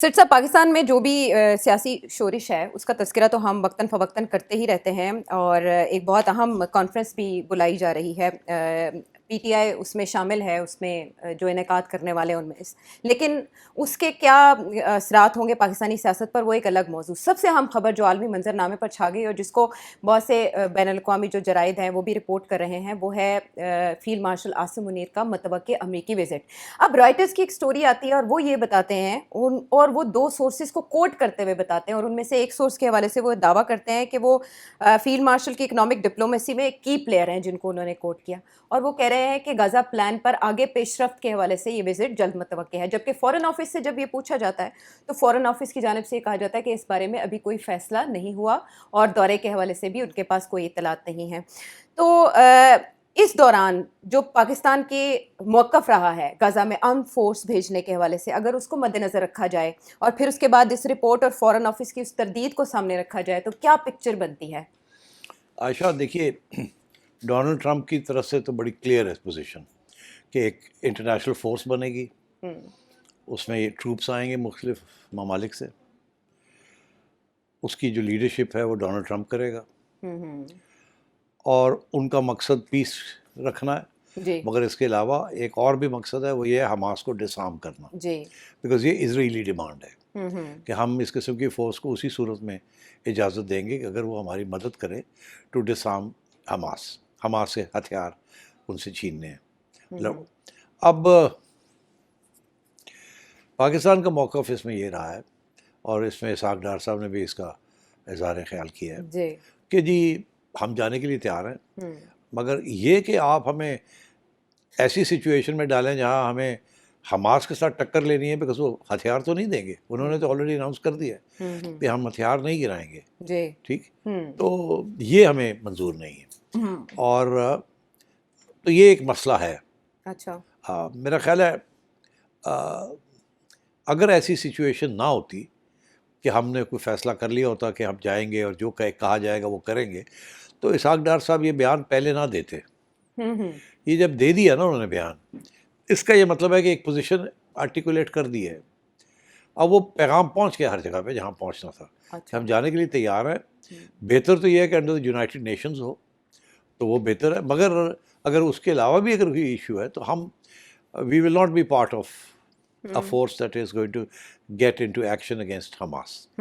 سر صاحب، پاکستان میں جو بھی سیاسی شورش ہے اس کا تذکرہ تو ہم وقتاً فوقتاً کرتے ہی رہتے ہیں، اور ایک بہت اہم کانفرنس بھی بلائی جا رہی ہے، پی ٹی آئی اس میں شامل ہے، اس میں جو انعقاد کرنے والے ان میں لیکن اس کے کیا اثرات ہوں گے پاکستانی سیاست پر، وہ ایک الگ موضوع۔ سب سے اہم خبر جو عالمی منظر نامے پر چھا گئی اور جس کو بہت سے بین الاقوامی جو جرائد ہیں وہ بھی رپورٹ کر رہے ہیں، وہ ہے فیلڈ مارشل عاصم منیر کا متوقع امریکی وزٹ۔ اب رائٹرز کی ایک سٹوری آتی ہے اور وہ یہ بتاتے ہیں، اور وہ دو سورسز کو کوٹ کرتے ہوئے بتاتے ہیں، اور ان میں سے ایک سورس کے حوالے سے وہ دعویٰ کرتے ہیں کہ وہ فیلڈ مارشل کی اکنامک ڈپلومیسی میں ایک کی پلیئر ہیں جن کو انہوں نے کوٹ کیا، اور وہ کہہ رہے ہیں کہ غزہ پلان پر آگے پیش رفت کے حوالے سے یہ وزٹ جلد متوقع ہے، جبکہ فورن آفس سے جب یہ پوچھا جاتا ہے تو فورن آفس کی جانب سے یہ کہا جاتا ہے کہ اس بارے میں ابھی کوئی فیصلہ نہیں ہوا، اور دورے کے حوالے سے بھی ان کے پاس کوئی اطلاعات نہیں ہیں۔ تو اس دوران جو پاکستان کے موقف رہا ہے غزہ میں آرم فورس بھیجنے کے حوالے سے، اگر اس کو مد نظر رکھا جائے اور پھر اس کے بعد اس رپورٹ اور فورن آفس کی اس تردید کو سامنے رکھا جائے تو کیا پکچر بنتی ہے؟ عائشہ دیکھیے، ڈونلڈ ٹرمپ کی طرف سے تو بڑی کلیئر ہے پوزیشن کہ ایک انٹرنیشنل فورس بنے گی، اس میں یہ ٹروپس آئیں گے مختلف ممالک سے، اس کی جو لیڈرشپ ہے وہ ڈونلڈ ٹرمپ کرے گا، اور ان کا مقصد پیس رکھنا ہے جی مگر اس کے علاوہ ایک اور بھی مقصد ہے، وہ یہ ہے حماس کو ڈسارم کرنا، جی بیکاز یہ اسرائیلی ڈیمانڈ ہے کہ ہم اس قسم کی فورس کو اسی صورت میں اجازت دیں گے کہ اگر وہ ہماری مدد کرے ٹو ڈسارم حماس سے ہتھیار ان سے چھیننے ہیں۔ اب پاکستان کا موقف اس میں یہ رہا ہے، اور اس میں اسحاق ڈار صاحب نے بھی اس کا اظہار خیال کیا ہے کہ جی ہم جانے کے لیے تیار ہیں، مگر یہ کہ آپ ہمیں ایسی سچویشن میں ڈالیں جہاں ہمیں حماس کے ساتھ ٹکر لینی ہے، بیکاز وہ ہتھیار تو نہیں دیں گے، انہوں نے تو آلریڈی اناؤنس کر دیا ہے کہ ہم ہتھیار نہیں گرائیں گے، ٹھیک، تو یہ ہمیں منظور نہیں ہے، اور تو یہ ایک مسئلہ ہے۔ اچھا، میرا خیال ہے اگر ایسی سچویشن نہ ہوتی کہ ہم نے کوئی فیصلہ کر لیا ہوتا کہ ہم جائیں گے اور جو کہا جائے گا وہ کریں گے، تو اسحاق ڈار صاحب یہ بیان پہلے نہ دیتے۔ یہ جب دے دیا نا انہوں نے بیان، اس کا یہ مطلب ہے کہ ایک پوزیشن آرٹیکولیٹ کر دی ہے، اب وہ پیغام پہنچ گیا ہر جگہ پہ جہاں پہنچنا تھا کہ ہم جانے کے لیے تیار ہیں۔ بہتر تو یہ ہے کہ انڈر یونائٹڈ نیشنز ہو تو وہ بہتر ہے، مگر اگر اس کے علاوہ بھی اگر کوئی ایشو ہے تو ہم we will not be part of a force that is going to get into action against Hamas.